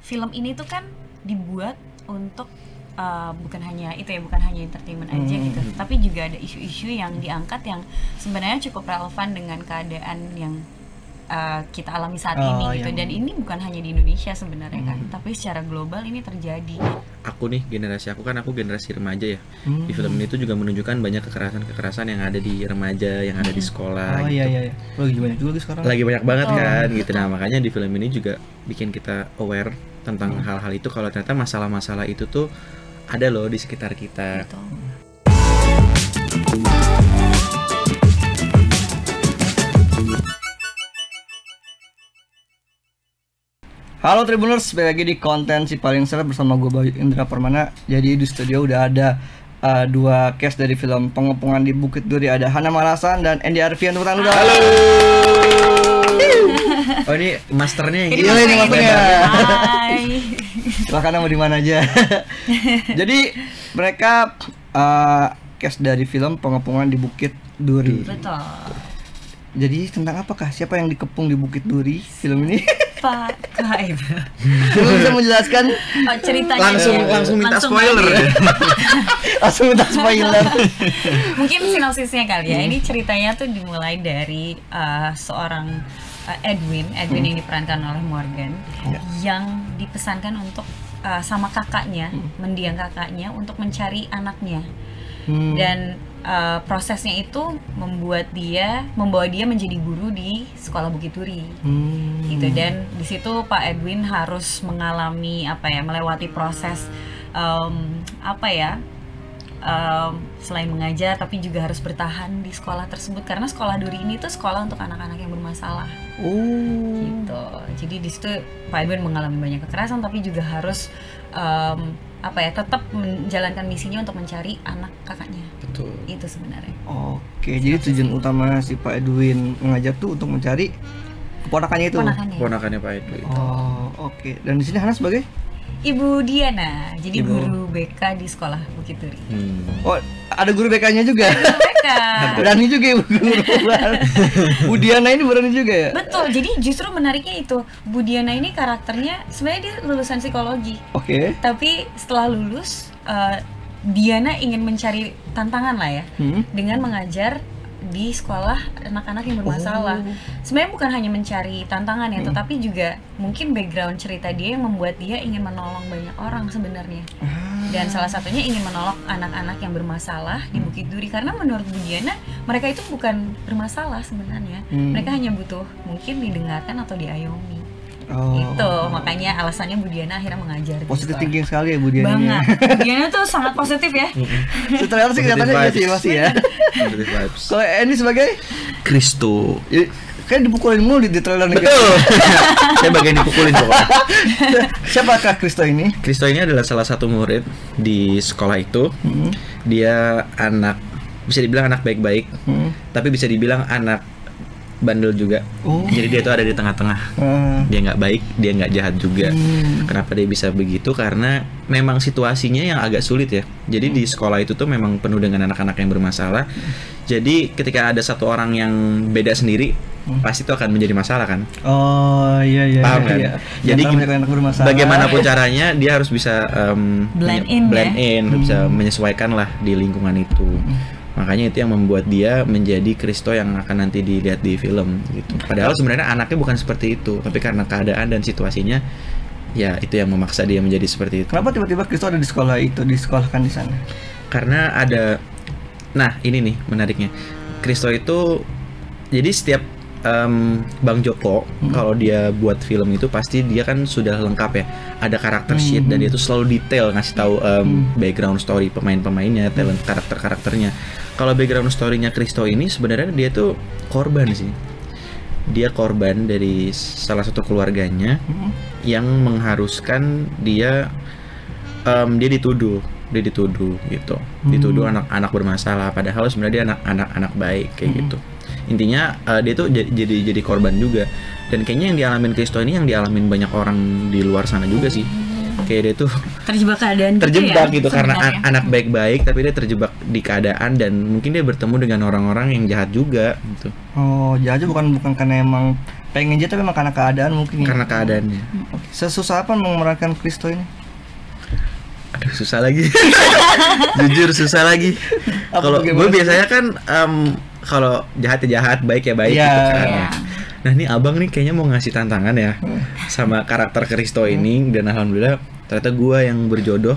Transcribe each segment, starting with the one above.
film ini tuh kan dibuat untuk bukan hanya entertainment aja gitu, tapi juga ada isu-isu yang diangkat yang sebenarnya cukup relevan dengan keadaan yang kita alami saat ini gitu. Dan ini bukan hanya di Indonesia sebenarnya kan, tapi secara global ini terjadi. Aku nih generasi aku generasi remaja ya. Di film ini tuh juga menunjukkan banyak kekerasan yang ada di remaja, yang ada di sekolah. Iya. Lagi banyak juga sekarang. Lagi banyak banget kan gitu. Nah makanya di film ini juga bikin kita aware tentang hal-hal itu, kalau ternyata masalah-masalah itu tuh ada loh di sekitar kita. Betul. Halo Tribuners, balik lagi di konten si paling seru bersama gue Bayu Indra Permana. Jadi di studio udah ada dua cast dari film Pengepungan di Bukit Duri. Ada Hana Marasan dan Andy Arfian. Halo. Oh ini masternya yang Ini gini. Ini masternya. Hai. Bahkan mau di mana aja. Jadi mereka cast dari film Pengepungan di Bukit Duri. Betul. Jadi tentang apakah? Siapa yang dikepung di Bukit Duri film ini? Pak Kaib. Coba bisa menjelaskan? Ceritanya Langsung minta spoiler. Langsung minta spoiler. Mungkin sinopsisnya kali ya. Ini ceritanya tuh dimulai dari seorang Edwin yang diperankan oleh Morgan, yang dipesankan untuk sama kakaknya, mendiang kakaknya untuk mencari anaknya. Dan prosesnya itu membawa dia menjadi guru di sekolah Bukit Duri. Gitu. Dan di situ Pak Edwin harus mengalami melewati proses selain mengajar tapi juga harus bertahan di sekolah tersebut, karena sekolah Duri ini tuh sekolah untuk anak-anak yang bermasalah. Gitu. Jadi di situ Pak Edwin mengalami banyak kekerasan tapi juga harus tetap menjalankan misinya untuk mencari anak kakaknya. Betul. Itu sebenarnya. Oke, jadi tujuan utama si Pak Edwin mengajar tuh untuk mencari keponakannya itu. Ponakannya Pak Edwin. Oh, oke. Dan di sini Hana sebagai Ibu Diana, jadi guru BK di sekolah Bukit Duri. Oh, ada guru BK-nya juga. BK. Berani juga ibu guru. Bu Diana ini berani juga ya? Betul. Jadi justru menariknya itu, Bu Diana ini karakternya sebenarnya dia lulusan psikologi. Oke. Tapi setelah lulus, Diana ingin mencari tantangan lah ya, dengan mengajar di sekolah anak-anak yang bermasalah. Sebenarnya bukan hanya mencari tantangan ya, tetapi juga mungkin background cerita dia yang membuat dia ingin menolong banyak orang sebenarnya. Dan salah satunya ingin menolong anak-anak yang bermasalah di Bukit Duri, karena menurut Bu Diana mereka itu bukan bermasalah sebenarnya. Mereka hanya butuh mungkin didengarkan atau diayomi. Itu makanya alasannya Bu Diana akhirnya mengajar. Positif thinking sekali ya Bu Diana. Banget. Bu Diana tuh sangat positif ya. Setelah sih kelihatannya masih ya. Positive vibes. Kalau Andy sebagai Kristo. Kayak dipukulin mulu di trailer nih. Betul. Saya bagian dipukulin pokoknya. Siapakah Kristo ini? Kristo ini adalah salah satu murid di sekolah itu. Dia bisa dibilang anak baik-baik, tapi bisa dibilang anak bandel juga. Jadi dia tuh ada di tengah-tengah. Dia nggak baik, dia nggak jahat juga. Kenapa dia bisa begitu? Karena memang situasinya yang agak sulit ya. Jadi di sekolah itu tuh memang penuh dengan anak-anak yang bermasalah. Jadi ketika ada satu orang yang beda sendiri, pasti itu akan menjadi masalah kan? Oh iya. Paham kan? Iya. Jadi anak bermasalah. Bagaimanapun caranya dia harus bisa blend in, bisa menyesuaikan lah di lingkungan itu. Makanya itu yang membuat dia menjadi Kristo yang akan nanti dilihat di film gitu. Padahal sebenarnya anaknya bukan seperti itu, tapi karena keadaan dan situasinya, ya itu yang memaksa dia menjadi seperti itu. Kenapa tiba-tiba Kristo ada di sekolah itu, disekolahkan di sana? Karena nah ini nih menariknya. Kristo itu, jadi setiap Bang Joko kalau dia buat film itu pasti dia kan sudah lengkap ya, ada karakter sheet dan dia tuh selalu detail ngasih tahu background story pemain-pemainnya, talent karakternya. Kalau background story-nya Kristo ini sebenarnya dia tuh korban sih. Dia korban dari salah satu keluarganya yang mengharuskan dia dituduh gitu. Dituduh anak-anak bermasalah, padahal sebenarnya dia anak baik kayak gitu. Intinya dia tuh jadi korban juga. Dan kayaknya yang dialamin Kristo ini yang dialamin banyak orang di luar sana juga sih. Kayak dia tuh terjebak keadaan terjebak gitu ya, karena anak baik-baik tapi dia terjebak di keadaan dan mungkin dia bertemu dengan orang-orang yang jahat juga gitu. Oh, jahatnya bukan karena emang pengen jadi tapi memang karena keadaan mungkin ya? Karena keadaannya. Oke. Sesusah apa memerankan Kristo ini? Aduh, susah lagi. Jujur susah lagi. Kalau gue biasanya kan kalau jahat ya jahat, baik ya baik gitu kan. Iya. Nah ini abang nih kayaknya mau ngasih tantangan ya sama karakter Kristo ini, dan alhamdulillah ternyata gue yang berjodoh.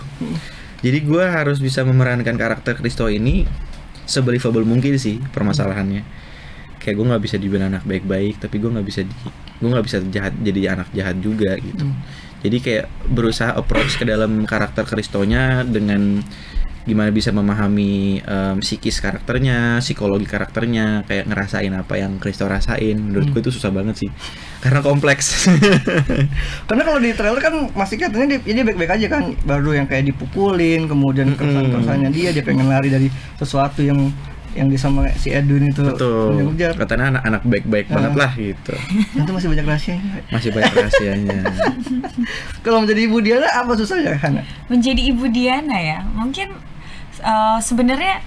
Jadi gue harus bisa memerankan karakter Kristo ini sebelievable mungkin sih permasalahannya. Kayak gue nggak bisa dibilang anak baik-baik, tapi gue nggak bisa jahat, jadi anak jahat juga gitu. Jadi kayak berusaha approach ke dalam karakter Kristonya dengan gimana bisa memahami psikis karakternya, psikologi karakternya, kayak ngerasain apa yang Kristo rasain. Menurut gue itu susah banget sih, karena kompleks. Karena kalau di trailer kan masih katanya dia baik-baik aja kan, baru yang kayak dipukulin, kemudian keresahan-keresahannya dia pengen lari dari sesuatu yang sama si Edwin itu. Betul. Katanya anak baik-baik banget lah gitu. Itu masih banyak rahasianya. Masih banyak rahasianya. Kalau menjadi ibu Diana apa susahnya, Hana? Menjadi ibu Diana ya, mungkin sebenarnya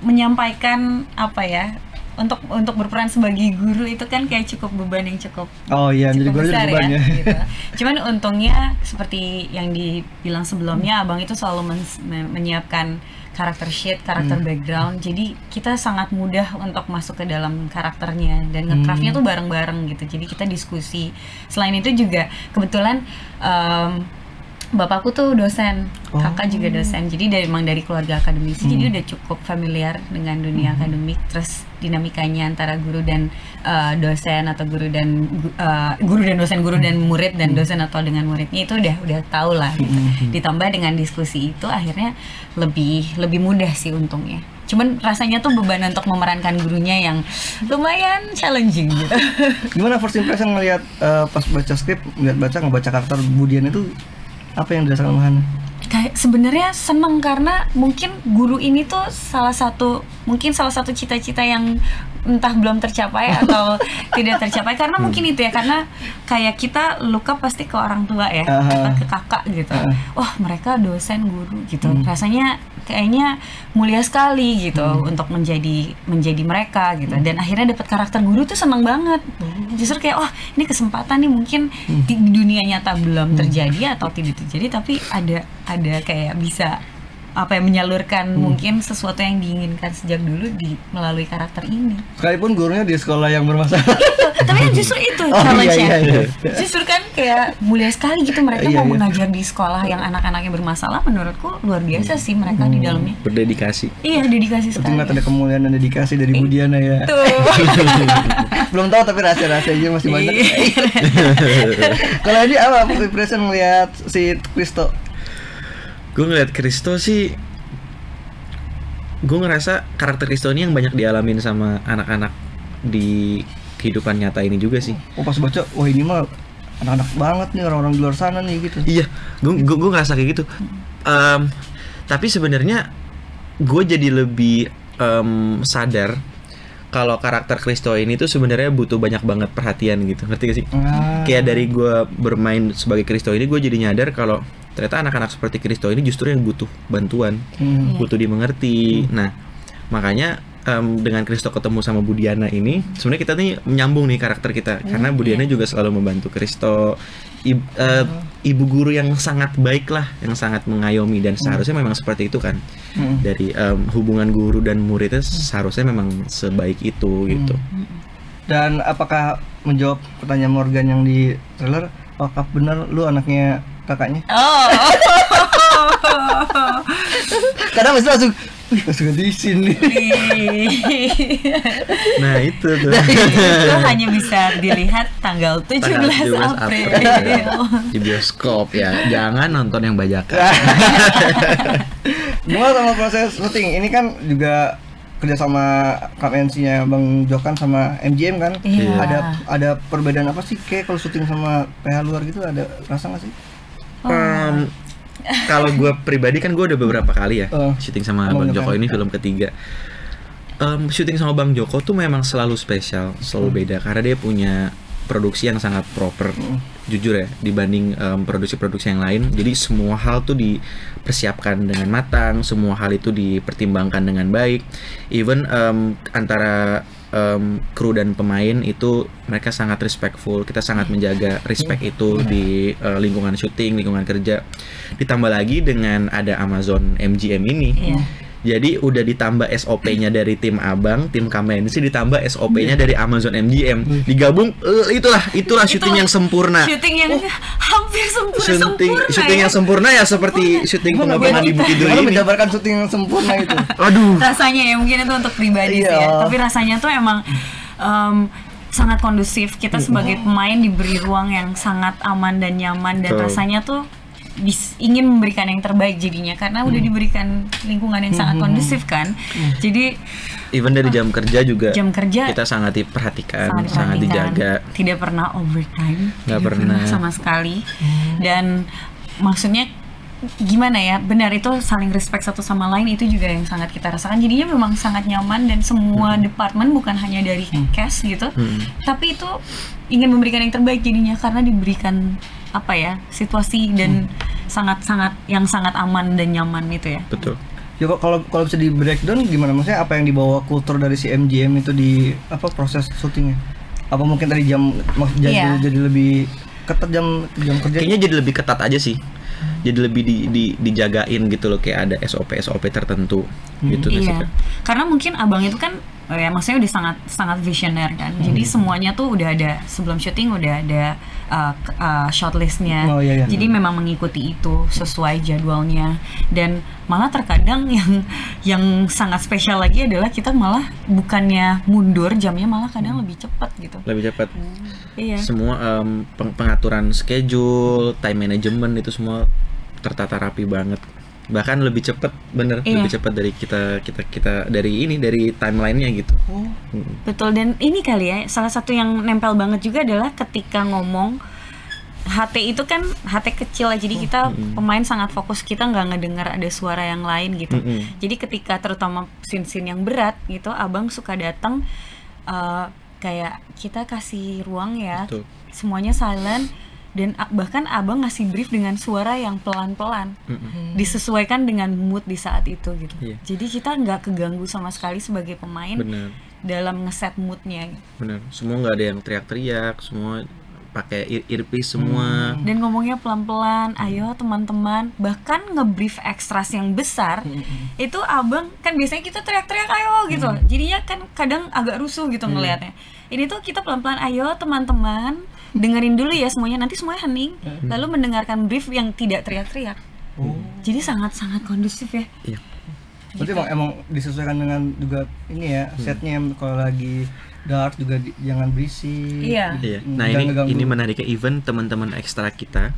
menyampaikan apa ya, untuk berperan sebagai guru itu kan kayak cukup beban yang cukup jadi guru besar beban ya. Gitu. Cuman untungnya seperti yang dibilang sebelumnya, abang itu selalu menyiapkan karakter sheet, karakter background, jadi kita sangat mudah untuk masuk ke dalam karakternya dan nge-craftnya tuh bareng-bareng gitu. Jadi kita diskusi. Selain itu juga kebetulan bapakku tuh dosen, kakak juga dosen, jadi memang dari keluarga akademisi, jadi udah cukup familiar dengan dunia akademik. Terus dinamikanya antara guru dan dosen, atau guru dan dosen, guru dan murid, dan dosen atau dengan muridnya itu udah tahu lah gitu. Ditambah dengan diskusi itu akhirnya lebih mudah sih untungnya. Cuman rasanya tuh beban untuk memerankan gurunya yang lumayan challenging gitu. Gimana first impression ngelihat pas baca skrip, ngebaca karakter Budian itu, apa yang dirasakan Hana? Kayak sebenarnya seneng karena mungkin guru ini tuh salah satu cita-cita yang entah belum tercapai atau tidak tercapai, karena mungkin itu ya, karena kayak kita look up pasti ke orang tua ya, ke kakak gitu. Wah, mereka dosen, guru gitu. Rasanya kayaknya mulia sekali gitu untuk menjadi mereka gitu. Dan akhirnya dapat karakter guru tuh seneng banget. Justru kayak ini kesempatan nih, mungkin di dunia nyata belum terjadi atau tidak terjadi, tapi ada kayak bisa menyalurkan mungkin sesuatu yang diinginkan sejak dulu melalui karakter ini. Sekalipun gurunya di sekolah yang bermasalah. Tapi justru itu challenge-nya. Justru kan kayak mulia sekali gitu, mereka mau mengajar di sekolah yang anak-anaknya bermasalah. Menurutku luar biasa sih mereka di dalamnya. Berdedikasi. Iya, dedikasi sekali. Ternyata ada kemuliaan dan dedikasi dari Budiana ya. Tuh. Belum tahu tapi rahasia-rahasianya masih banyak. Kalau ini apa impression melihat si Kristo? Gue ngeliat Kristo sih, gue ngerasa karakter Kristo ini yang banyak dialamin sama anak-anak di kehidupan nyata ini juga sih. Pas baca, wah ini mah anak-anak banget nih, orang-orang di luar sana nih gitu. Iya, gue ngerasa kayak gitu. Tapi sebenarnya gue jadi lebih sadar kalau karakter Kristo ini tuh sebenarnya butuh banyak banget perhatian gitu, ngerti gak sih? Kayak dari gue bermain sebagai Kristo ini, gue jadi nyadar kalau ternyata anak-anak seperti Kristo ini justru yang butuh bantuan, butuh dimengerti. Nah, makanya dengan Kristo ketemu sama Budiana ini, sebenarnya kita nih menyambung nih karakter kita, karena Budiana juga selalu membantu Kristo, ibu guru yang sangat baik lah, yang sangat mengayomi, dan seharusnya memang seperti itu kan. Dari hubungan guru dan muridnya seharusnya memang sebaik itu gitu. Dan apakah menjawab pertanyaan Morgan yang di trailer, apakah benar lu anaknya kakaknya? Kadang masih langsung di sini. Nah itu tuh. Itu hanya bisa dilihat tanggal 17 April di bioskop ya. Jangan nonton yang bajakan. Gimana sama proses syuting? Ini kan juga kerja sama KMNC-nya Bang Jokan sama MGM kan? Iya. Ada perbedaan apa sih? Kayak kalau syuting sama PH luar gitu ada rasa nggak sih? Kalau gue pribadi kan gue udah beberapa kali ya syuting sama Bang Joko, ini film ketiga. Syuting sama Bang Joko tuh memang selalu spesial, selalu beda, karena dia punya produksi yang sangat proper, jujur ya, dibanding produksi-produksi yang lain. Jadi semua hal tuh dipersiapkan dengan matang, semua hal itu dipertimbangkan dengan baik. Even antara kru dan pemain itu mereka sangat respectful, kita sangat menjaga respect itu di lingkungan syuting, lingkungan kerja. Ditambah lagi dengan ada Amazon MGM ini. Jadi udah ditambah SOP-nya dari tim Abang, tim Kamensi, ditambah SOP-nya dari Amazon MGM. Digabung, itulah syuting yang sempurna. Syuting yang hampir sempurna. Syuting yang sempurna ya seperti syuting pengembangan di Bukit Duri ini. Menjabarkan syuting yang sempurna itu. Aduh. Rasanya ya mungkin itu untuk pribadi sih ya. Tapi rasanya tuh emang sangat kondusif. Kita sebagai pemain diberi ruang yang sangat aman dan nyaman, dan rasanya tuh ingin memberikan yang terbaik jadinya karena udah diberikan lingkungan yang sangat kondusif kan. Jadi even dari jam kerja juga jam kerja kita sangat diperhatikan, sangat dijaga. Tidak pernah overtime, nggak pernah sama sekali. Dan maksudnya gimana ya, benar itu saling respect satu sama lain, itu juga yang sangat kita rasakan. Jadinya memang sangat nyaman, dan semua departemen bukan hanya dari cast gitu, tapi itu ingin memberikan yang terbaik jadinya karena diberikan apa ya, situasi dan sangat aman dan nyaman itu ya. Betul. Ya kalau bisa di breakdown gimana, maksudnya apa yang dibawa kultur dari si MGM itu di apa proses syutingnya? Apa mungkin tadi jam jadi lebih ketat jam kerja? Kayaknya jadi lebih ketat aja sih. Jadi lebih dijagain gitu loh, kayak ada SOP tertentu gitu. Iya. Karena mungkin Abang itu kan ya maksudnya udah sangat visioner kan. Jadi semuanya tuh udah ada sebelum syuting, udah ada shortlistnya. Jadi memang mengikuti itu sesuai jadwalnya. Dan malah terkadang yang sangat spesial lagi adalah kita malah bukannya mundur jamnya, malah kadang lebih cepat gitu. Lebih cepat. Iya. Semua pengaturan schedule, time management itu semua tertata rapi banget. Bahkan lebih cepat, lebih cepat dari kita dari timelinenya gitu. Betul. Dan ini kali ya salah satu yang nempel banget juga adalah ketika ngomong HT itu kan HT kecil ya, jadi kita pemain sangat fokus, kita nggak ngedengar ada suara yang lain gitu. Jadi ketika terutama scene-scene yang berat gitu, Abang suka datang kayak kita kasih ruang ya. Betul. Semuanya silent. Dan bahkan Abang ngasih brief dengan suara yang pelan-pelan, disesuaikan dengan mood di saat itu gitu. Jadi kita nggak keganggu sama sekali sebagai pemain dalam ngeset moodnya. Bener, semua nggak ada yang teriak-teriak, semua pakai earpiece semua. Dan ngomongnya pelan-pelan, ayo teman-teman. Bahkan ngebrief ekstras yang besar, itu Abang kan biasanya kita teriak-teriak ayo gitu. Jadinya kan kadang agak rusuh gitu ngelihatnya. Ini tuh kita pelan-pelan, ayo teman-teman, dengerin dulu ya semuanya, nanti semuanya hening, lalu mendengarkan brief yang tidak teriak-teriak. Jadi sangat-sangat kondusif ya. Iya. Berarti emang disesuaikan dengan juga ini ya, setnya kalau lagi dark juga jangan berisik. Iya. Nah ini menariknya, even teman-teman ekstra kita,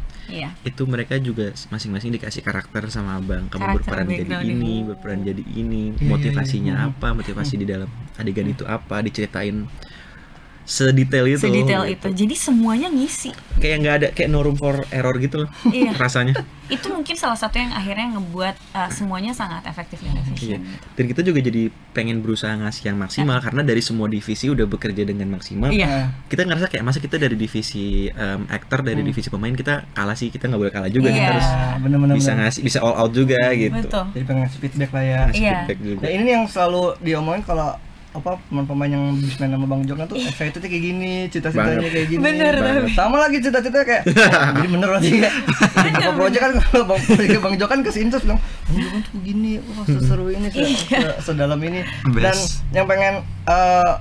itu mereka juga masing-masing dikasih karakter sama Abang. Kamu berperan jadi ini, berperan jadi ini, motivasinya apa, motivasi di dalam adegan itu apa, diceritain sedetail itu. Jadi semuanya ngisi. Kayak nggak ada, kayak no room for error gitu loh. Rasanya. Itu mungkin salah satu yang akhirnya ngebuat semuanya sangat efektif dan efisien. Dan kita juga jadi pengen berusaha ngasih yang maksimal karena dari semua divisi udah bekerja dengan maksimal. Kita ngerasa kayak masa kita dari divisi aktor, dari divisi pemain kita kalah sih, kita nggak boleh kalah juga. Kita harus bisa ngasih, bisa all out juga gitu. Betul. Jadi pengen ngasih feedback lah ya. Feedback juga. Nah, ini yang selalu diomongin kalau pemain yang bisman sama Bang Jok tuh excitednya kayak gini, cita-citanya kayak gini. Bener. Sama lagi cita-citanya kayak jadi bener lagi kayak di project kan kalau Bang Jok kan kesini terus bilang Bang Jok tuh begini, wah seseru ini, sedalam ini. Dan yang pengen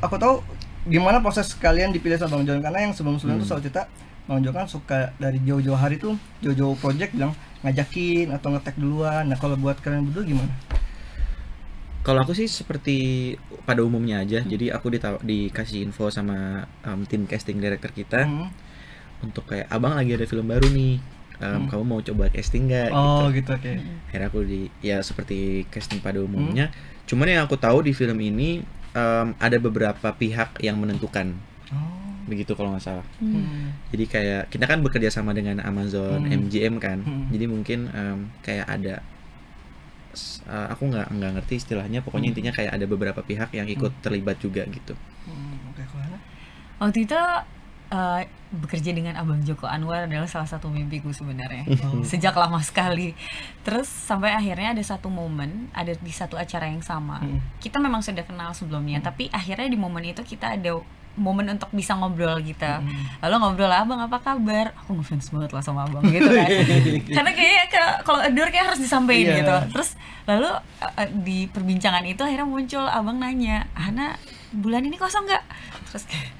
aku tahu gimana proses kalian dipilih sama Bang Jok, karena yang sebelum-sebelumnya tuh selalu cerita Bang Jok kan suka dari jauh-jauh hari tuh, jauh-jauh project bilang ngajakin atau nge-tag duluan. Nah kalau buat kalian berdua gimana? Kalau aku sih seperti pada umumnya aja, jadi aku dikasih info sama tim casting director kita untuk kayak Abang lagi ada film baru nih, kamu mau coba casting nggak? Gitu. Akhirnya aku seperti casting pada umumnya. Cuman yang aku tahu di film ini ada beberapa pihak yang menentukan, begitu kalau nggak salah. Jadi kayak kita kan bekerja sama dengan Amazon MGM kan, jadi mungkin kayak ada aku nggak ngerti istilahnya, pokoknya intinya kayak ada beberapa pihak yang ikut terlibat juga gitu. Waktu itu bekerja dengan Abang Joko Anwar adalah salah satu mimpiku sebenarnya sejak lama sekali. Terus sampai akhirnya ada satu momen, ada di satu acara yang sama. Kita memang sudah kenal sebelumnya, tapi akhirnya di momen itu kita ada momen untuk bisa ngobrol gitu. Lalu ngobrol, abang apa kabar? Aku ngefans banget lah sama abang gitu kan. Karena kayak kalau adore kayak harus disampaikan gitu. Terus lalu di perbincangan itu akhirnya muncul abang nanya, Hana bulan ini kosong nggak? Terus kayak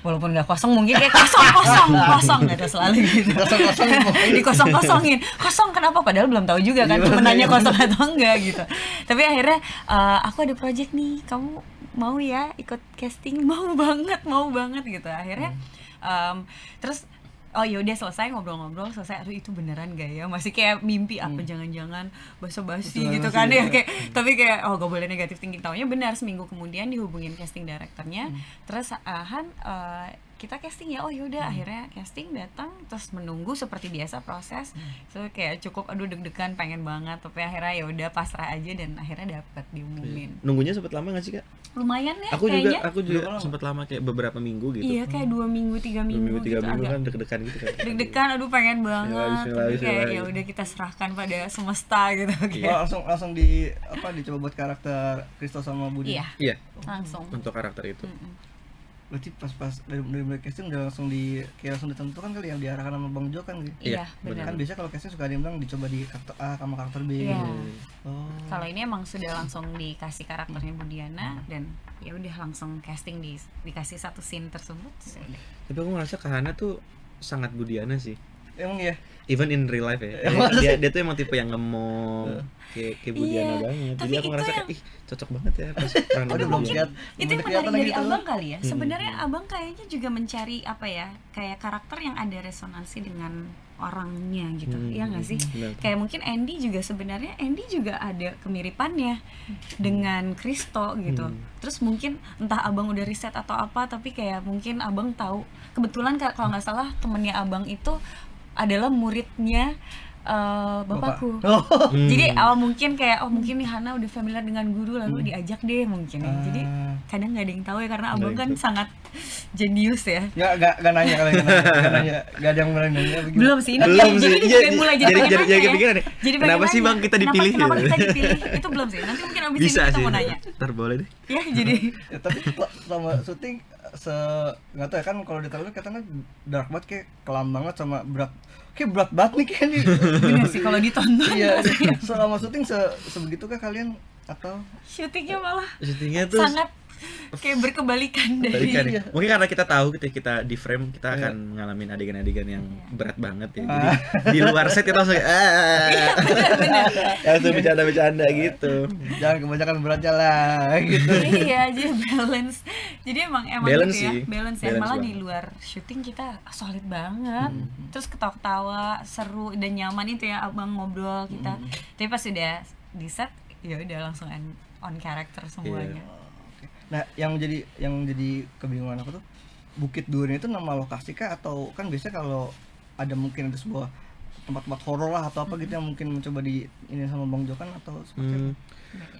walaupun nggak kosong mungkin kayak kosong gitu selalu gitu. Dikosong-kosongin. Kosong kenapa? Padahal belum tahu juga kan. Cuma nanya kosong atau enggak gitu. Tapi akhirnya aku ada project nih, kamu mau ya ikut casting? Mau banget gitu. Akhirnya terus oh yaudah selesai ngobrol-ngobrol, selesai, aduh itu beneran gak ya? Masih kayak mimpi apa jangan-jangan basa-basi gitu kan ya kayak, tapi kayak oh gak boleh negatif thinking. Taunya benar, seminggu kemudian dihubungin casting directornya, terus Han kita casting ya, oh yaudah akhirnya casting datang, terus menunggu seperti biasa proses, so kayak cukup aduh deg-degan pengen banget, tapi akhirnya ya udah pasrah aja dan akhirnya dapat diumumin. Nunggunya sempat lama nggak sih Kak? Lumayan ya Aku kayaknya. Aku juga sempat lama kayak beberapa minggu gitu. Iya kayak 2 minggu 3 minggu gitu, 3 minggu agak kan deg-degan gitu kan. deg-degan, aduh pengen banget, tapi kayak ya udah kita serahkan pada semesta gitu. Langsung dicoba buat karakter Kristo sama Budi. Iya. Langsung. Untuk karakter itu. Berarti pas dari mulai casting udah langsung ditentukan kali yang diarahkan sama Bang Jo kan gitu. Iya, benar. Kan biasanya kalau casting suka ada yang bilang dicoba di karakter A sama karakter B. Iya. Oh. Kalau ini emang sudah langsung dikasih karakternya Budiana dan ya udah langsung casting dikasih satu scene tersebut. Tapi aku ngerasa Kak Hana tuh sangat Budiana sih. Emang ya? Even in real life ya. Dia tuh emang tipe yang ngemong kayak Budiana banget. Jadi aku ngerasa kayak ih cocok banget ya pas peran Budiana. Itu yang menarik dari abang kali ya. Sebenarnya abang kayaknya juga mencari apa ya, kayak karakter yang ada resonansi dengan orangnya gitu. Iya nggak sih? Kayak mungkin Andy juga sebenarnya ada kemiripannya dengan Kristo gitu. Terus mungkin entah abang udah riset atau apa, tapi kayak mungkin abang tahu, kebetulan kalau nggak salah temennya abang itu adalah muridnya bapakku. Jadi mungkin kayak mungkin nih Hana udah familiar dengan guru, lalu diajak deh mungkin ya. Jadi kadang nggak ada yang tahu ya, karena abang kan sangat jenius ya. Nggak nanya kalau nggak ada yang mulai nanya. Belum sih, ini jadi mulai jadi kepikiran ya. Kenapa sih Bang kita dipilih? Kenapa kita dipilih? Itu belum sih. Nanti mungkin abis ini kita mau nanya. Ntar boleh deh. Ya jadi. Tapi sama syuting nggak tahu ya kan, kalau di trailer katanya dark banget, kayak kelam banget sama berat banget nih kayak nih. Bener sih kalau ditonton. Iya. Selama syuting sebegitu kah kalian atau? Syutingnya malah tuh sangat kayak berkebalikan dari. Mungkin karena kita tahu ketika kita di frame kita akan ngalamin adegan-adegan yang berat banget ya. Jadi di luar set kita langsung langsung bercanda-bercanda gitu. Jangan kebanyakan beratnya lah gitu. Iya, jadi balance. Jadi emang balance gitu ya. sih. Balance ya. Malah di luar syuting kita solid banget. Terus ketawa-ketawa, seru dan nyaman itu ya abang ngobrol kita. Tapi pas udah di set ya udah langsung on character semuanya. Nah, yang jadi kebingungan aku tuh, Bukit Duri itu nama lokasi kah, atau kan biasanya kalau ada mungkin ada sebuah tempat-tempat horor lah atau apa gitu yang mungkin mencoba di ini sama Bang Jo kan, atau seperti apa?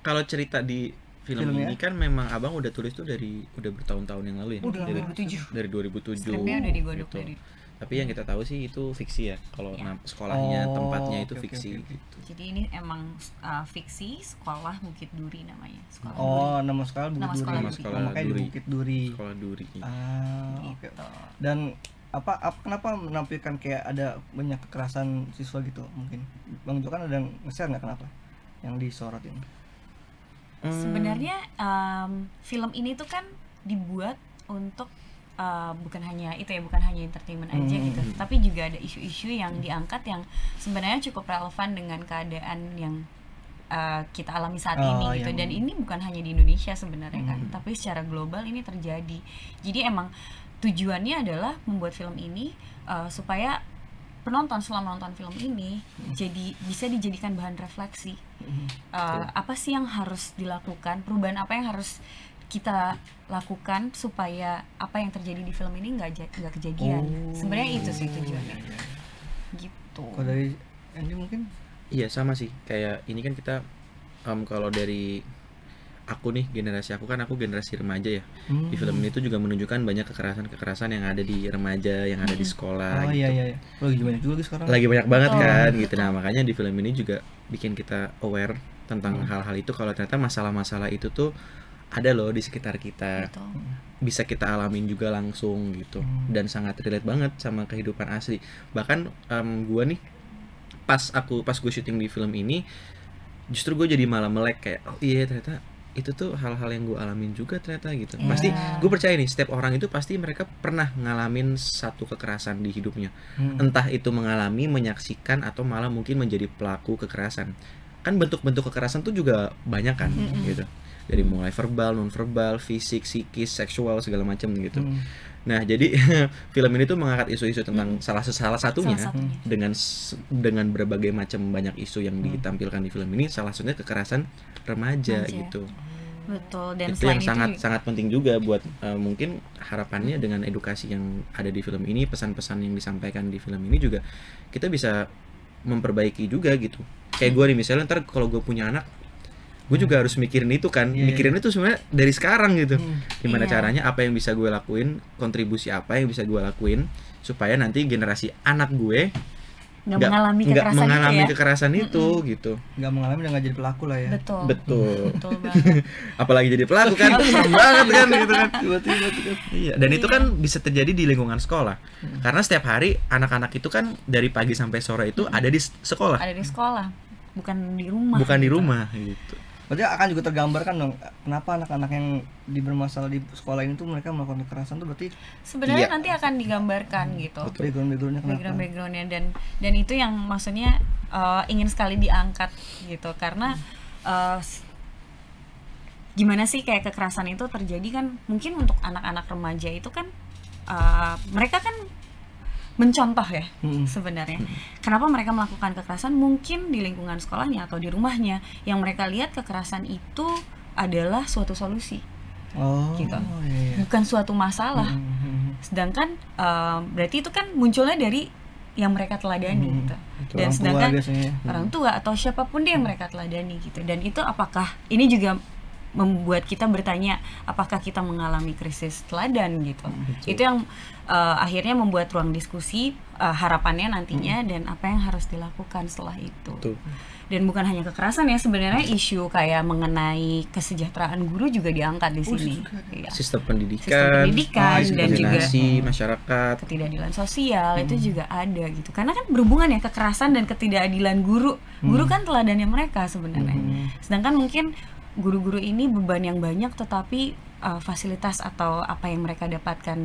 Kalau cerita di film ini kan memang abang udah tulis tuh udah bertahun-tahun yang lalu ya. Dari 2007. Skripnya udah digodok gitu. dari. Tapi yang kita tahu sih itu fiksi ya. Kalau sekolahnya tempatnya itu fiksi gitu. Jadi ini emang fiksi, sekolah Bukit Duri namanya. Nama sekolah Bukit Duri. Makanya di Bukit Duri. Sekolah Duri. Oke. Dan kenapa menampilkan kayak ada banyak kekerasan siswa gitu mungkin? Bang Jo kan ada nge-share nggak kenapa yang disorot ini? Sebenarnya film ini tuh kan dibuat untuk bukan hanya entertainment aja gitu, tapi juga ada isu-isu yang diangkat yang sebenarnya cukup relevan dengan keadaan yang kita alami saat ini gitu. Dan ini bukan hanya di Indonesia sebenarnya kan, tapi secara global ini terjadi. Jadi emang tujuannya adalah membuat film ini supaya penonton selama nonton film ini jadi bisa dijadikan bahan refleksi. Apa sih yang harus dilakukan, perubahan apa yang harus kita lakukan supaya apa yang terjadi di film ini nggak kejadian. Sebenarnya itu sih tujuannya. Gitu. Kalau dari Andy mungkin? Iya sama sih, kayak ini kan kita kalau dari aku nih, generasi aku generasi remaja ya. Di film ini tuh juga menunjukkan banyak kekerasan yang ada di remaja, yang ada di sekolah. Oh gitu. iya. Lagi banyak juga sekarang. Lagi banyak banget Betul, kan betul. gitu. Nah, makanya di film ini juga bikin kita aware tentang hal-hal itu, kalau ternyata masalah-masalah itu tuh ada loh di sekitar kita. Betul. Bisa kita alamin juga langsung gitu. Dan sangat relate banget sama kehidupan asli. Bahkan gua nih pas gue syuting di film ini, justru gue jadi malah melek kayak, oh iya ternyata itu tuh hal-hal yang gue alamin juga ternyata gitu. Iya. Pasti gue percaya nih, setiap orang itu pasti mereka pernah ngalamin satu kekerasan di hidupnya. Entah itu mengalami, menyaksikan, atau malah mungkin menjadi pelaku kekerasan. Kan bentuk-bentuk kekerasan tuh juga banyak kan gitu. Dari mulai verbal, non-verbal, fisik, psikis, seksual, segala macam gitu. Nah, jadi film ini tuh mengangkat isu-isu tentang salah satunya dengan berbagai macam banyak isu yang ditampilkan di film ini, salah satunya kekerasan remaja gitu. Betul, dan Itu selain yang itu sangat penting juga buat mungkin harapannya dengan edukasi yang ada di film ini, pesan-pesan yang disampaikan di film ini juga kita bisa memperbaiki juga gitu. Kayak gue nih misalnya, ntar kalau gue punya anak, gue juga harus mikirin itu kan. Mikirin itu sebenarnya dari sekarang gitu. Gimana caranya, apa yang bisa gue lakuin, kontribusi apa yang bisa gue lakuin supaya nanti generasi anak gue nggak mengalami kekerasan itu gitu. Nggak mengalami dan nggak jadi pelaku lah ya. Betul banget. Apalagi jadi pelaku kan, serem banget kan gitu kan. Tiba-tiba. Iya, dan itu kan bisa terjadi di lingkungan sekolah. Karena setiap hari anak-anak itu kan dari pagi sampai sore itu ada di sekolah. Ada di sekolah, bukan di rumah. Bukan di rumah gitu. Berarti akan juga tergambarkan dong kenapa anak-anak yang bermasalah di sekolah ini tuh mereka melakukan kekerasan tuh, berarti sebenarnya nanti akan digambarkan gitu. background-backgroundnya kenapa? Background-backgroundnya dan itu yang maksudnya ingin sekali diangkat gitu, karena gimana sih kayak kekerasan itu terjadi kan mungkin untuk anak-anak remaja itu kan mereka kan mencontoh ya sebenarnya. Kenapa mereka melakukan kekerasan? Mungkin di lingkungan sekolahnya atau di rumahnya yang mereka lihat kekerasan itu adalah suatu solusi. Gitu. Iya. Bukan suatu masalah. Sedangkan berarti itu kan munculnya dari yang mereka teladani gitu. Dan sedangkan orang tua atau siapapun dia yang mereka teladani gitu. Dan itu apakah ini juga membuat kita bertanya apakah kita mengalami krisis teladan gitu. Itu yang akhirnya membuat ruang diskusi harapannya nantinya dan apa yang harus dilakukan setelah itu. Dan bukan hanya kekerasan ya, sebenarnya isu kayak mengenai kesejahteraan guru juga diangkat di sini. Sistem pendidikan dan juga masyarakat, ketidakadilan sosial itu juga ada gitu. Karena kan berhubungan ya, kekerasan dan ketidakadilan guru. Guru kan teladannya mereka sebenarnya. Sedangkan mungkin guru-guru ini beban yang banyak, tetapi fasilitas atau apa yang mereka dapatkan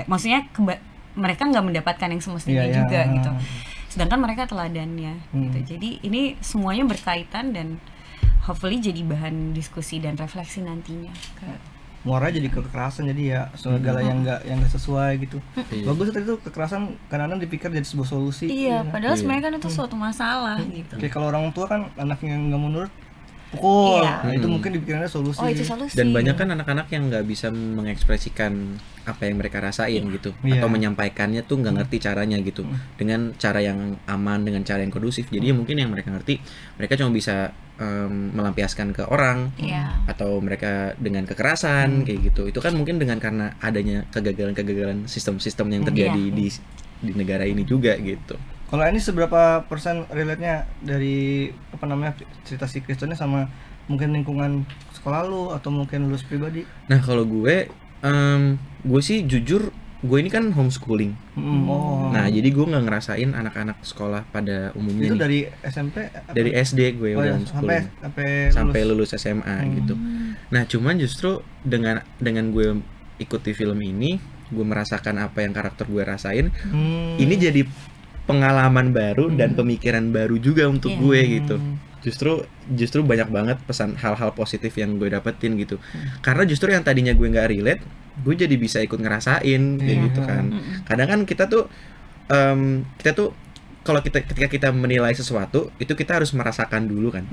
maksudnya mereka nggak mendapatkan yang semestinya juga gitu. Sedangkan mereka teladannya gitu. Jadi ini semuanya berkaitan dan hopefully jadi bahan diskusi dan refleksi nantinya. Muaranya jadi kekerasan, jadi ya segala yang nggak sesuai gitu. Bagus tadi tuh, kekerasan kadang-kadang dipikir jadi sebuah solusi. Iya, padahal sebenarnya kan itu suatu masalah gitu. Kayak kalau orang tua kan anaknya nggak menurut pukul, nah itu mungkin dipikirannya solusi. Itu solusi. Dan banyak kan anak-anak yang nggak bisa mengekspresikan apa yang mereka rasain gitu, atau menyampaikannya tuh nggak ngerti caranya gitu, dengan cara yang aman, dengan cara yang kondusif. Jadi mungkin yang mereka ngerti, mereka cuma bisa melampiaskan ke orang, atau mereka dengan kekerasan kayak gitu. Itu kan mungkin karena adanya kegagalan sistem-sistem yang terjadi di negara ini juga gitu. Kalau ini seberapa persen relate-nya dari cerita si Kristonnya sama mungkin lingkungan sekolah lu atau mungkin lu pribadi? Nah kalau gue sih jujur, gue ini kan homeschooling. Nah jadi gue nggak ngerasain anak-anak sekolah pada umumnya. Itu nih. Dari SMP? Dari SD gue udah homeschooling sampai lulus SMA gitu. Nah cuman justru dengan gue ikuti film ini, gue merasakan apa yang karakter gue rasain. Ini jadi pengalaman baru dan pemikiran baru juga untuk gue gitu. Justru banyak banget pesan hal-hal positif yang gue dapetin gitu. Karena justru yang tadinya gue nggak relate, gue jadi bisa ikut ngerasain kayak gitu kan. Kadang kan kita tuh kalau ketika kita menilai sesuatu itu kita harus merasakan dulu kan.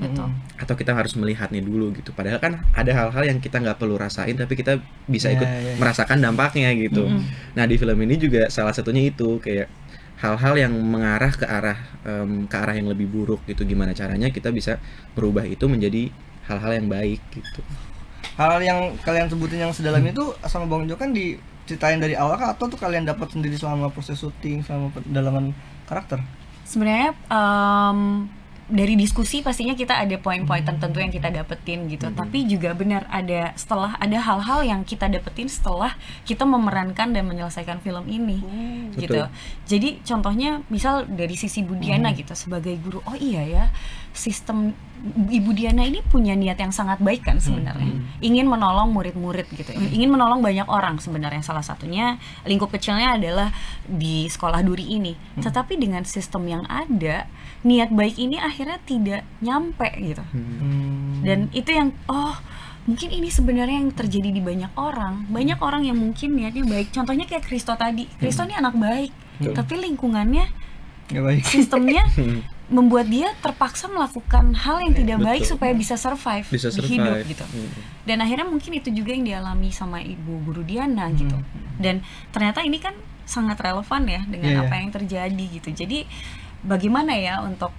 Atau kita harus melihatnya dulu gitu. Padahal kan ada hal-hal yang kita nggak perlu rasain tapi kita bisa ikut merasakan dampaknya gitu. Nah di film ini juga salah satunya itu kayak hal-hal yang mengarah ke arah yang lebih buruk gitu. Gimana caranya kita bisa merubah itu menjadi hal-hal yang baik gitu. Hal yang kalian sebutin yang sedalam itu sama Bang Jo kan diceritain dari awal kah, atau tuh kalian dapat sendiri selama proses syuting, selama pendalaman karakter? Sebenarnya dari diskusi pastinya kita ada poin-poin tertentu yang kita dapetin gitu. Tapi juga benar ada hal-hal yang kita dapetin setelah kita memerankan dan menyelesaikan film ini gitu. Betul. Jadi contohnya misal dari sisi Bu Diana gitu sebagai guru, oh iya ya, sistem Ibu Diana ini punya niat yang sangat baik kan sebenarnya. Ingin menolong murid-murid gitu. Ingin menolong banyak orang sebenarnya. Salah satunya lingkup kecilnya adalah di sekolah Duri ini. Tetapi dengan sistem yang ada, niat baik ini akhirnya tidak nyampe gitu. Dan itu yang mungkin ini sebenarnya yang terjadi di banyak orang. Banyak orang yang mungkin niatnya baik. Contohnya kayak Kristo tadi. Kristo ini anak baik, tapi lingkungannya Nggak baik. sistemnya membuat dia terpaksa melakukan hal yang tidak baik supaya bisa survive di hidup gitu. Dan akhirnya mungkin itu juga yang dialami sama Ibu Guru Diana gitu. Dan ternyata ini kan sangat relevan ya dengan apa yang terjadi gitu. Jadi bagaimana ya untuk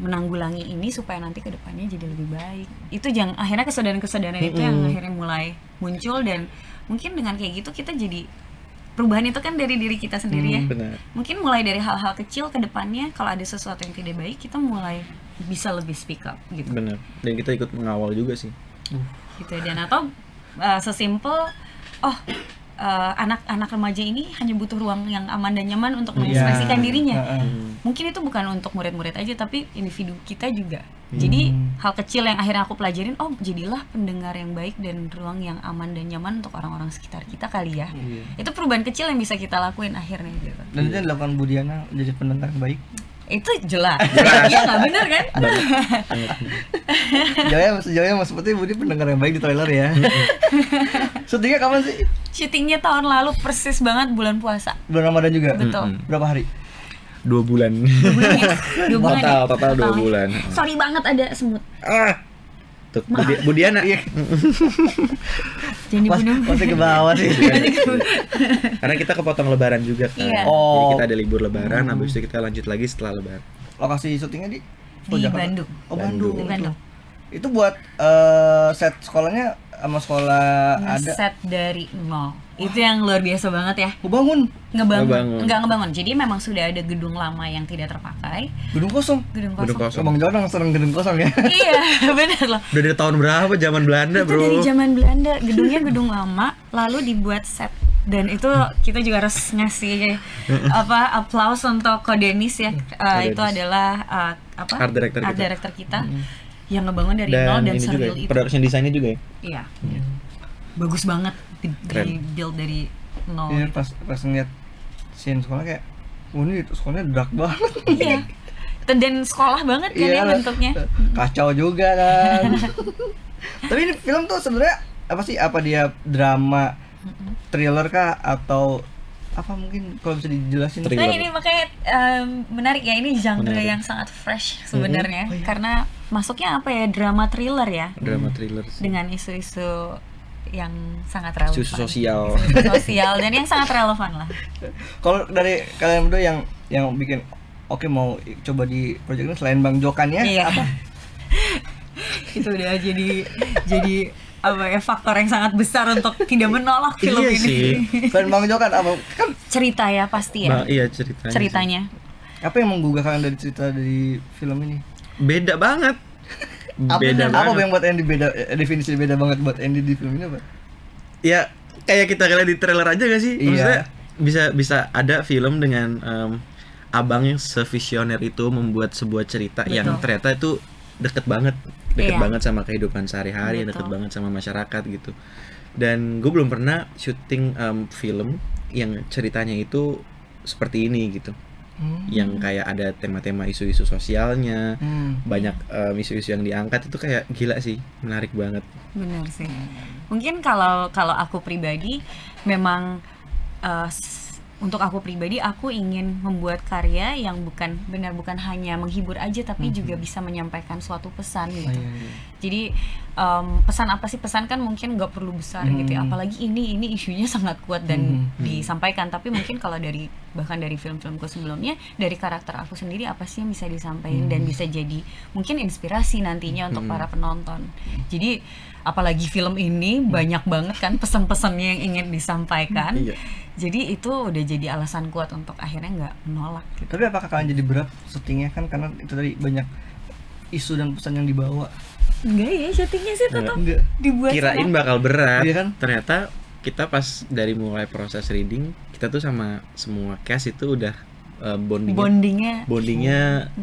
menanggulangi ini supaya nanti kedepannya jadi lebih baik. Itu akhirnya kesadaran-kesadaran itu yang akhirnya mulai muncul, dan mungkin dengan kayak gitu kita jadi perubahan itu kan dari diri kita sendiri ya. Benar. Mungkin mulai dari hal-hal kecil ke depannya kalau ada sesuatu yang tidak baik kita mulai bisa lebih speak up gitu. Benar. Dan kita ikut mengawal juga sih. Gitu. Dan atau sesimpel anak-anak remaja ini hanya butuh ruang yang aman dan nyaman untuk mengekspresikan dirinya. Mungkin itu bukan untuk murid-murid aja, tapi individu kita juga. Jadi hal kecil yang akhirnya aku pelajarin, jadilah pendengar yang baik dan ruang yang aman dan nyaman untuk orang-orang sekitar kita kali ya. Itu perubahan kecil yang bisa kita lakuin akhirnya gitu. Dan itu yang dilakukan Bu Diana jadi pendengar yang baik. Itu jelas. Ya nggak benar kan? Sejauhnya seperti Budi pendengar yang baik di trailer ya. Syutingnya kapan sih? Syutingnya tahun lalu persis banget bulan puasa. Bulan Ramadan juga? Betul. Berapa hari? 2 bulan. 2 bulan ya? Total 2 bulan. Sorry banget ada semut. Tuh, Bu Diana. Jangan dibunuh. Masih ke bawah sih. Karena kita kepotong lebaran juga kan. Iya. Jadi kita ada libur lebaran, habis itu kita lanjut lagi setelah lebaran. Lokasi syutingnya di Bandung. Oh, Bandung. Di Bandung. Itu buat set sekolahnya sama sekolah ada. Set dari nol. Itu yang luar biasa banget ya. Ngebangun. Enggak ngebangun. Jadi memang sudah ada gedung lama yang tidak terpakai. Gedung kosong. Bang Jordan sering gedung kosong ya. Iya, benar loh. Udah dari tahun berapa? Zaman Belanda, itu bro. Dari zaman Belanda. Gedungnya gedung lama, lalu dibuat set. Dan itu kita juga harus ngasih applause untuk Ko Denis ya. Itu adalah art director kita. Yang ngebangun dari nol dan seril itu. Production design-nya juga ya? Iya. Bagus banget di build dari nol. Iya, pas ngeliat scene sekolah kayak ini sekolahnya dark banget. Iya. Dan sekolah banget kan ya bentuknya. Kacau juga kan. Tapi ini film tuh sebenarnya apa dia drama, thriller kah, atau apa mungkin kalau bisa dijelasin? Nah ini makanya menarik ya, ini genre yang sangat fresh sebenarnya. Karena masuknya drama thriller ya. Drama thriller. Dengan isu-isu yang sangat relevan. Isu sosial dan yang sangat relevan lah. Kalau dari kalian berdua yang bikin mau coba di project ini selain Bang Jokan ya, apa? Itu udah jadi faktor yang sangat besar untuk tidak menolak film ini. Sih. Selain Bang Jokan apa? Kan cerita ya pasti ya. Iya ceritanya. Apa yang menggugah kalian dari cerita dari film ini? Beda banget. Apa yang buat Andy beda, definisi beda banget buat Andy di film ini apa? Ya kayak kita lihat di trailer aja gak sih? Maksudnya bisa ada film dengan abang yang sevisioner itu membuat sebuah cerita yang ternyata itu deket banget sama kehidupan sehari-hari, deket banget sama masyarakat gitu. Dan gue belum pernah syuting film yang ceritanya itu seperti ini gitu. Yang kayak ada tema-tema isu-isu sosialnya, banyak isu-isu yang diangkat, itu kayak gila sih, menarik banget. Benar sih. Mungkin kalau aku pribadi memang untuk aku pribadi, aku ingin membuat karya yang bukan hanya menghibur aja, tapi juga bisa menyampaikan suatu pesan gitu. Jadi pesan apa sih? Pesan kan mungkin nggak perlu besar gitu ya, apalagi ini isunya sangat kuat dan disampaikan. Tapi mungkin kalau bahkan dari film-filmku sebelumnya, dari karakter aku sendiri apa sih yang bisa disampaikan dan bisa jadi mungkin inspirasi nantinya untuk para penonton. Jadi apalagi film ini banyak banget kan pesan-pesannya yang ingin disampaikan. Jadi itu udah jadi alasan kuat untuk akhirnya nggak menolak gitu. Tapi apakah kalian jadi berat syutingnya kan karena itu tadi banyak isu dan pesan yang dibawa? Enggak ya, syutingnya sih tetap dibuat. Kirain bakal berat. Iya kan? Ternyata kita pas dari mulai proses reading, kita tuh sama semua cast itu udah bondingnya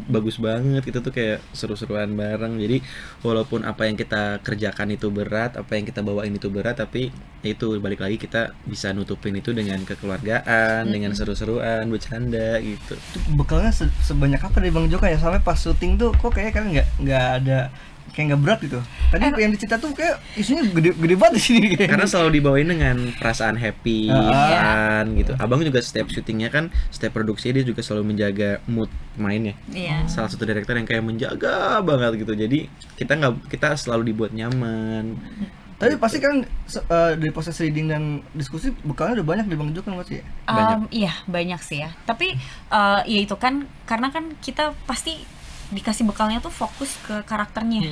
bagus banget. Kita tuh kayak seru-seruan bareng. Jadi walaupun apa yang kita kerjakan itu berat, apa yang kita bawain itu berat, tapi itu balik lagi kita bisa nutupin itu dengan kekeluargaan, dengan seru-seruan, bercanda gitu. Itu bekalnya sebanyak apa dari Bang Joka ya, sampai pas syuting tuh kok kayaknya kalian nggak ada, kayak nggak berat gitu. Tadi yang dicerita tuh kayak isunya gede banget di sini. Karena selalu dibawain dengan perasaan happy, fun gitu. Abang juga setiap syutingnya kan, setiap produksi dia juga selalu menjaga mood mainnya. Salah satu director yang kayak menjaga banget gitu. Jadi kita selalu dibuat nyaman. Tapi pasti kan dari proses reading dan diskusi bekalnya udah banyak di Bang Joka kan pasti ya? Iya banyak sih ya. Tapi ya itu kan karena kan kita pasti dikasih bekalnya tuh fokus ke karakternya.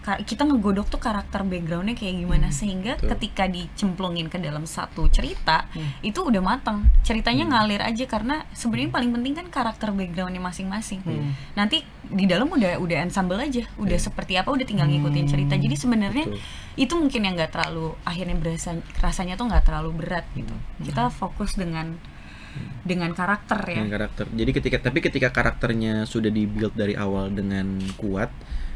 Kita ngegodok tuh karakter backgroundnya kayak gimana, sehingga ketika dicemplungin ke dalam satu cerita itu udah matang, ceritanya ngalir aja. Karena sebenarnya paling penting kan karakter backgroundnya masing-masing. Nanti di dalam udah ensemble aja, udah seperti apa udah tinggal ngikutin cerita. Jadi sebenarnya itu mungkin yang nggak terlalu, akhirnya rasanya tuh nggak terlalu berat gitu. Kita fokus dengan karakter ya. Dengan karakter. Jadi ketika karakternya sudah dibuild dari awal dengan kuat,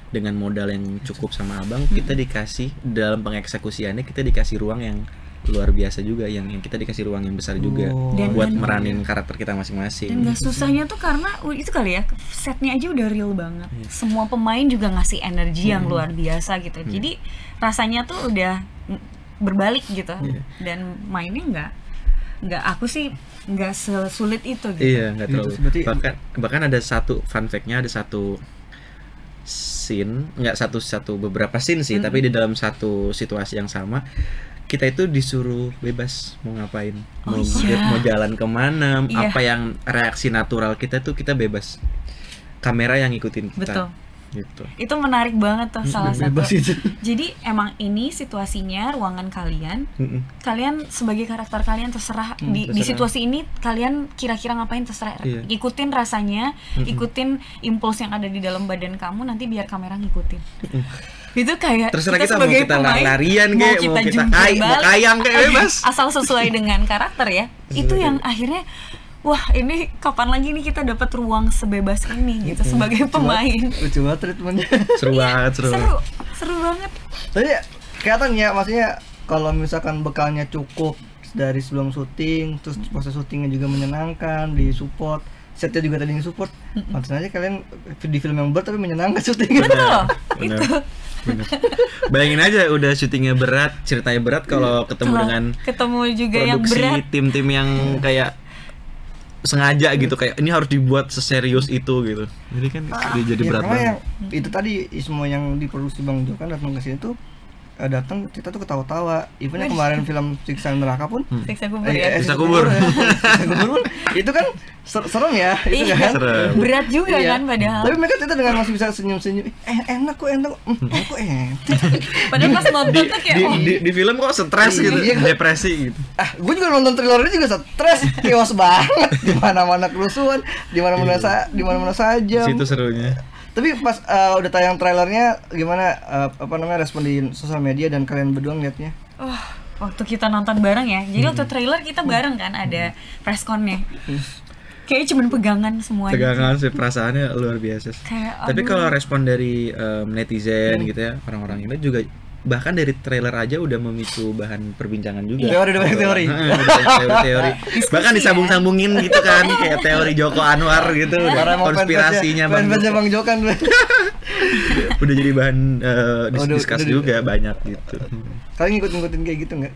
dengan modal yang cukup sama Abang, kita dikasih dalam pengeksekusiannya, kita dikasih ruang yang luar biasa juga, yang kita dikasih ruang yang besar juga buat meranin karakter kita masing-masing. Dan gak susahnya tuh karena itu kali ya, setnya aja udah real banget. Semua pemain juga ngasih energi yang luar biasa gitu. Jadi rasanya tuh udah berbalik gitu. Dan mainnya nggak aku sih nggak sesulit itu gitu. Iya, nggak terlalu. Bahkan ada satu fun fact-nya, ada satu scene, nggak beberapa scene sih, tapi di dalam satu situasi yang sama kita itu disuruh bebas mau ngapain, mau jalan kemana, apa yang reaksi natural kita tuh kita bebas. Kamera yang ngikutin kita. Betul. Gitu. Itu menarik banget tuh salah satu. Itu. Jadi emang ini situasinya ruangan kalian. Kalian sebagai karakter kalian terserah di situasi ini kalian kira-kira ngapain terserah. Ikutin rasanya, ikutin impuls yang ada di dalam badan kamu, nanti biar kamera ngikutin. Itu kayak terserah kita mau sebagai kita pemain, larian kayak mau kita kayang kayak bebas. Asal sesuai dengan karakter ya. Itu yang akhirnya wah ini kapan lagi nih kita dapat ruang sebebas ini gitu sebagai pemain. Lucu banget treatmentnya. Seru banget. Tapi kelihatan ya, maksudnya kalau misalkan bekalnya cukup dari sebelum syuting, terus proses syutingnya juga menyenangkan, disupport, setnya juga tadi support. Maksudnya aja kalian di film yang berat tapi menyenangkan syutingnya. Betul. Itu. Bayangin aja udah syutingnya berat, ceritanya berat, kalau ketemu juga yang berat, tim-tim yang kayak sengaja gitu, kayak ini harus dibuat seserius itu gitu. Jadi kan jadi berat banget. Itu tadi semua yang diproduksi Bang Joka datang ke sini tuh datang kita tuh ketawa-tawa. Even kemarin film Siksa Neraka pun Siksa Kubur. Itu kan serem ya, itu kan. Berat juga kan padahal. Tapi mereka ternyata dengan masih bisa senyum-senyum. Enak kok. Padahal pas nonton tuh kayak di film kok stres gitu, depresi gitu. Gue juga nonton trailernya juga stres, chaos banget. Di mana-mana kerusuhan, di mana-mana saja. Situ serunya. Tapi pas udah tayang trailernya gimana respon di sosial media dan kalian berdua ngeliatnya? Waktu kita nonton bareng ya. Jadi waktu trailer kita bareng kan, ada press con-nya. Kayaknya cuma pegangan semuanya. Pegangan sih, perasaannya luar biasa. Tapi kalau respon dari netizen gitu ya, orang-orang ini juga bahkan dari trailer aja udah memicu bahan perbincangan juga. Teori. Bahkan disambung-sambungin gitu kan, kayak teori Joko Anwar gitu, konspirasinya Bang Joka. Udah jadi bahan diskus juga banyak gitu. Kalian ngikutin kayak gitu nggak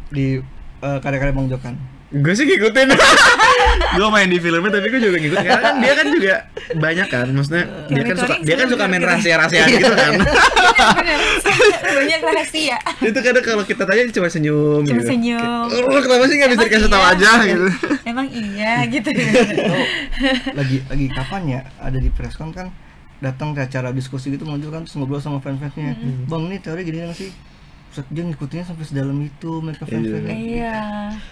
di karya-karya Bang Joka? Gue sih ngikutin. Gue main di filmnya tapi gue juga ngikutin karena kan dia kan juga banyak kan, maksudnya dia kan suka main rahasia-rahasiaan gitu kan. Banyak rahasia. Itu kadang kalau kita tanya cuma senyum. Cuma senyum. Oh, kenapa sih nggak bisa dikasih tahu aja gitu? Emang iya gitu. Lagi kapan ya ada di preskon kan datang ke acara diskusi gitu muncul kan terus ngobrol sama fans-fansnya. Bang, ini teori gini kan sih? Dia ngikutinnya sampai sedalam itu mereka fans-fansnya. Iya.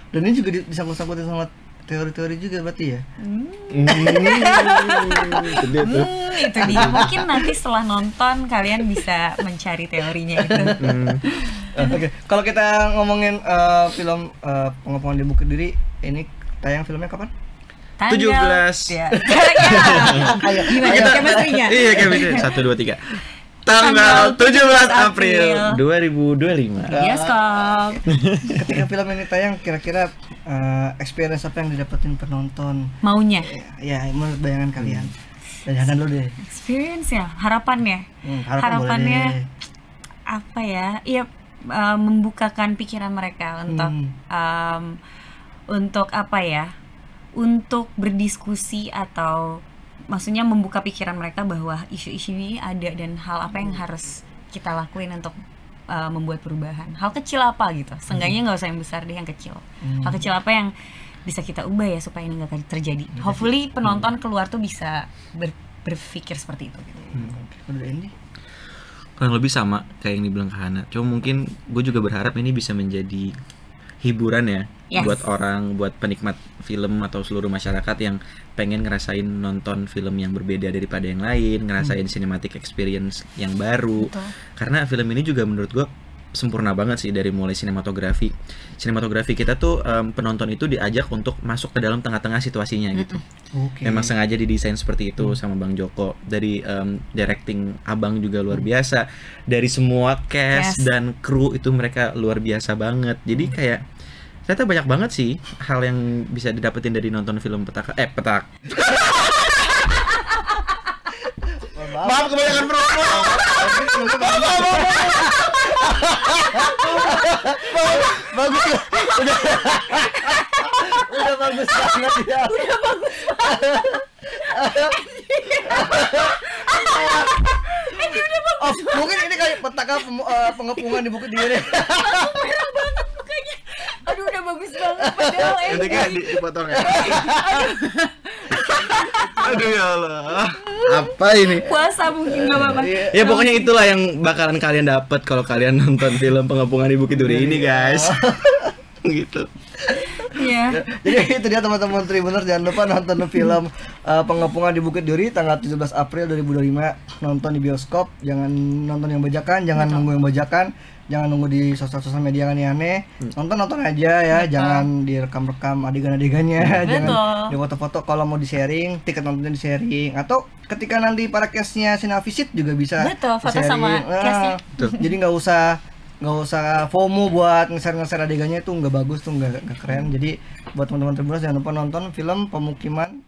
Dan ini juga disangkut-sangkutin sama teori-teori juga berarti ya? Itu dia. Mungkin nanti setelah nonton kalian bisa mencari teorinya itu. Oke, kalau kita ngomongin film Pengepungan di Bukit Duri, ini tayang filmnya kapan? 17. Ya. Ayo, Gimana chemistry-nya? Iya, chemistry. 1 2 3. Tanggal 17 April 2025. Bioskop. Ketika film ini tayang, kira-kira experience apa yang didapetin penonton? Maunya. Ya, menurut bayangan kalian. Dari Hana dulu deh. Experience ya, harapannya. Harapannya boleh deh. Apa ya? Iya, membukakan pikiran mereka untuk apa ya? Untuk berdiskusi atau maksudnya membuka pikiran mereka bahwa isu-isu ini ada dan hal apa yang harus kita lakuin untuk membuat perubahan. Hal kecil apa gitu. Seenggaknya nggak usah yang besar deh, yang kecil. Hal kecil apa yang bisa kita ubah ya supaya ini nggak terjadi. Hopefully penonton keluar tuh bisa berpikir seperti itu. Udah ini. Kurang lebih sama kayak yang dibilang Kak Hana. Cuma mungkin gue juga berharap ini bisa menjadi hiburan ya, buat orang, buat penikmat film atau seluruh masyarakat yang pengen ngerasain nonton film yang berbeda daripada yang lain, ngerasain cinematic experience yang baru. Betul. Karena film ini juga menurut gue sempurna banget sih dari mulai sinematografi. Sinematografi kita tuh penonton itu diajak untuk masuk ke dalam tengah-tengah situasinya gitu. Memang sengaja didesain seperti itu sama Bang Joko. Dari directing Abang juga luar biasa. Dari semua cast dan kru itu mereka luar biasa banget. Jadi kayak ternyata banyak banget sih hal yang bisa didapetin dari nonton film Petak. Maaf kebanyakan promo. Bagus ya. Udah bagus banget ya. Udah bagus banget. Mungkin ini kayak petaka pengepungan di Bukit Duri. Merah banget mukanya. Aduh udah bagus banget padahal Nanti kan dipotong ya. Aduh ya Allah. Apa ini? Puasa mungkin nggak apa-apa. Ya pokoknya itulah yang bakalan kalian dapat kalau kalian nonton film Pengepungan di Bukit Duri ini guys. Gitu. Iya. Jadi itu dia teman-teman Tribuners, jangan lupa nonton film Pengepungan di Bukit Duri tanggal 17 April 2025. Nonton di bioskop, jangan nonton yang bajakan, jangan nunggu yang bajakan, jangan nunggu di sosial media yang aneh. Nonton aja ya, jangan direkam-rekam adegan-adegannya, jangan di foto-foto. Kalau mau di-sharing, tiket nontonnya di-sharing, atau ketika nanti para cast-nya Sina Visit juga bisa foto sama cast-nya. Jadi nggak usah FOMO buat nge-share adegannya, itu nggak bagus tuh, nggak keren. Jadi buat teman-teman Tribuners jangan lupa nonton film Pemukiman.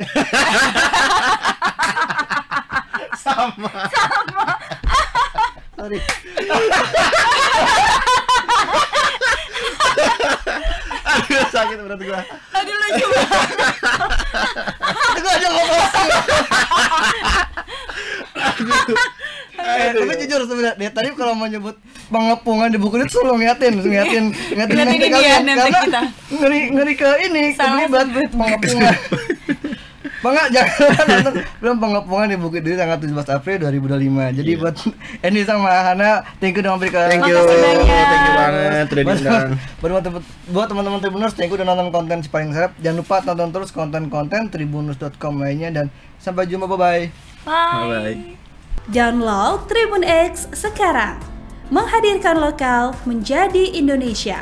sama. Sorry. Aduh sakit berat gua. Aduh lucu banget. Gua aja ngomong. Tapi jujur sebenarnya dia tadi kalau mau nyebut Pengepungan di Bukit itu selalu ngeliatin nanti kalian karena ngeri ke ini kebelibat Pengepungan. Bangga jangan nonton film Pengepungan di Bukit Duri tanggal 17 April 2025. Jadi buat Andy sama Hana, thank you udah memberikan. Thank you banget udah diundang. Buat teman-teman Tribuners, thank you udah nonton konten si paling serap. Jangan lupa tonton terus konten-konten tribuners.com lainnya dan sampai jumpa, bye. Bye. Download Tribun X sekarang. Menghadirkan lokal menjadi Indonesia.